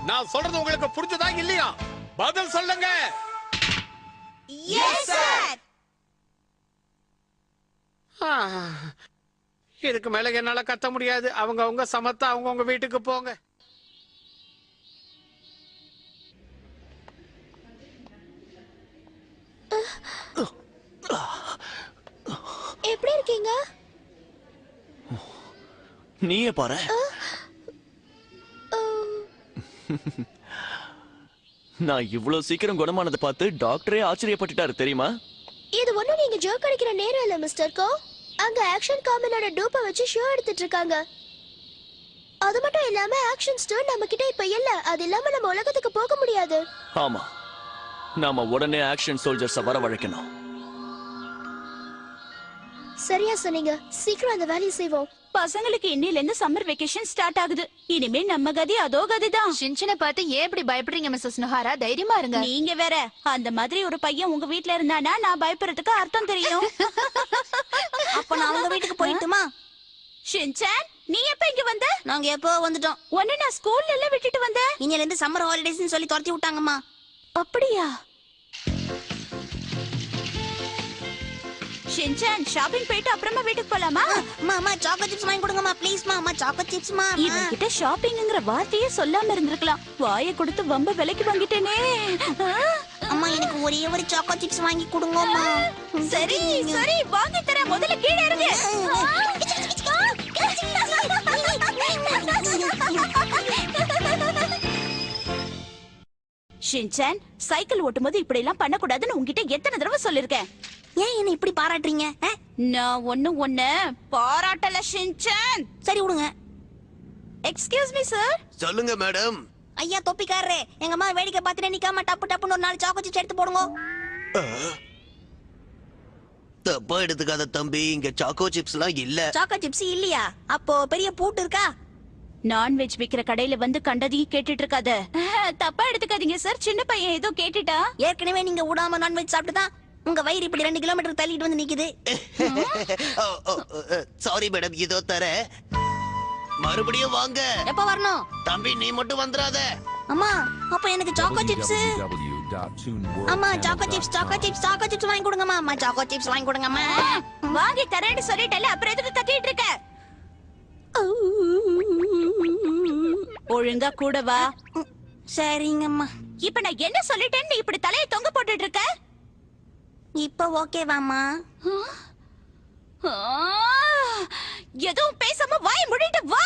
நான் சொல்றது உங்களுக்கு புரிஞ்சதா இல்லையா? பதில் சொல்லுங்க. Yes sir. இதுக்கு மேல என்னால கத்த முடியாது. அவங்க சமத்தா அவங்க வீட்டுக்கு போங்க. எப்படி இருக்கீங்க? நீயே பாரு. நான் இவ்வளவு சீக்கிரம் குணமானதை பார்த்து டாக்டரே ஆச்சரியப்பட்டுட்டாரு தெரியுமா? இது ஒண்ணும் நீங்க ஜோக் அடிக்கிற நேரம் இல்ல மிஸ்டர் கோ. அங்க ஆக்ஷன் காமெடியோட டூப்பை வச்சு ஷோ எடுத்துட்டு இருக்காங்க. அது மட்டும் இல்லாம ஆக்ஷன் ஸ்டார் நம்ம கிட்ட இப்ப இல்ல. அது இல்லாம நம்ம உலகத்துக்கு போக முடியாது. ஆமா, நாம உடனே ஆக்ஷன் சோல்ஜர்ஸ வரவழைக்கணும். சரியா சொன்னீங்க. சீக்கிரம் அந்த வேலையை செய்வோம். பசங்களுக்கு இன்னில இருந்து சம்மர் வெக்கேஷன் ஸ்டார்ட் ஆகுது. இனிமே நம்ம கதி அதோ கதிதான். ஷின்சனை பார்த்து ஏன் இப்படி பயப்படுறீங்க மிஸ்ஸஸ் நோஹாரா? தைரியமா இருங்க. நீங்க வேற அந்த மாதிரி ஒரு பையன் உங்க வீட்ல இருந்தானா நான் பயப்படுறதுக்கு அர்த்தம் தெரியும். அப்ப நான் அவங்க வீட்டுக்கு போயிட்டுமா? ஷின்சான், நீ எப்ப இங்க வந்த? நாங்க எப்போ வந்துட்டோம். உன்னை நான் ஸ்கூல்ல எல்லாம் விட்டுட்டு வந்தேன். இங்க இருந்து சம்மர் ஹாலிடேஸ்னு சொல்லி துரத்தி விட்டாங்கம்மா. அப்படியா? ஷின்சான், ஷாப்பிங் போயிட்டு அப்புறமா வீட்டுக்கு போலாமா? அம்மா சாக்கோ சிப்ஸ் வாங்கி கொடுங்கம்மா ப்ளீஸ்மா. அம்மா சாக்கோ சிப்ஸ்மா. இவன் கிட்ட ஷாப்பிங்ங்கற வார்த்தையே சொல்லாம இருந்திருக்கலாம். வாயை கொடுத்து வம்ப விலைக்கு வாங்கிட்டேனே. அம்மா எனக்கு ஒரே ஒரு சாக்கோ சிப்ஸ் வாங்கி கொடுங்கம்மா. சரி சரி வாங்கி தரேன். முதல்ல கீழ இறங்கு. ஷின்சான், சைக்கிள் ஓட்டும்போது இப்படி எல்லாம் பண்ண கூடாதுன்னு உன்கிட்ட எத்தனை தடவை சொல்லிருக்கேன். ஏன் என்ன இப்படி பாராட்டுறீங்க? நான் ஒண்ணு பாராட்டல ஷின்சான். சரி விடுங்க. Excuse me sir. சொல்லுங்க மேடம். ஐயா தொப்பிக்காரரே, எங்க அம்மா வேடிக்கை பார்த்துட்டு நிக்காம டப்பு டப்புன்னு ஒரு 4 சாக்கோ சிப்ஸ் எடுத்து போடுங்க. தப்பா எடுத்துக்காத தம்பி, இங்க சாக்கோ சிப்ஸ் எல்லாம் இல்ல. சாக்கோ சிப்ஸ் இல்லையா? அப்போ பெரிய பூட்டு இருக்கா? நான்வெஜ் விக்கிற கடையில வந்து கண்டதையும் கேட்டுட்டு இருக்காத. தப்பா எடுத்துக்காதீங்க சார். சின்ன பையன் ஏதோ கேட்டுட்டா. ஏற்கனவே நீங்க விடாம நான்வெஜ் சாப்பிட்டுதான் உங்க வயிறு இப்படி 2 கிலோமீட்டர் தள்ளிட்டு வந்து நிக்குது. சாரி மேடம், இதோ தர. மறுபடியும் வாங்க. எப்ப வரணும்? தம்பி நீ மட்டும் வந்துடாத. அம்மா அப்ப எனக்கு சாக்கோ சிப்ஸ். அம்மா சாக்கோ சிப்ஸ் வாங்கி கொடுங்கம்மா. அம்மா சாக்கோ சிப்ஸ் வாங்கி கொடுங்கம்மா. வாங்கி தரேன்னு சொல்லிட்டல, அப்புறம் எதுக்கு கத்திட்டு இருக்க? ஒழுங்கா கூட வா. சரிங்கம்மா. இப்ப நான் என்ன சொல்லிட்டேன்னு இப்படி தலையை தொங்க போட்டுட்டு இருக்க? இப்ப ஓகேவாமா? எதுவும் பேசாம வாய் மூடிட்டு வா.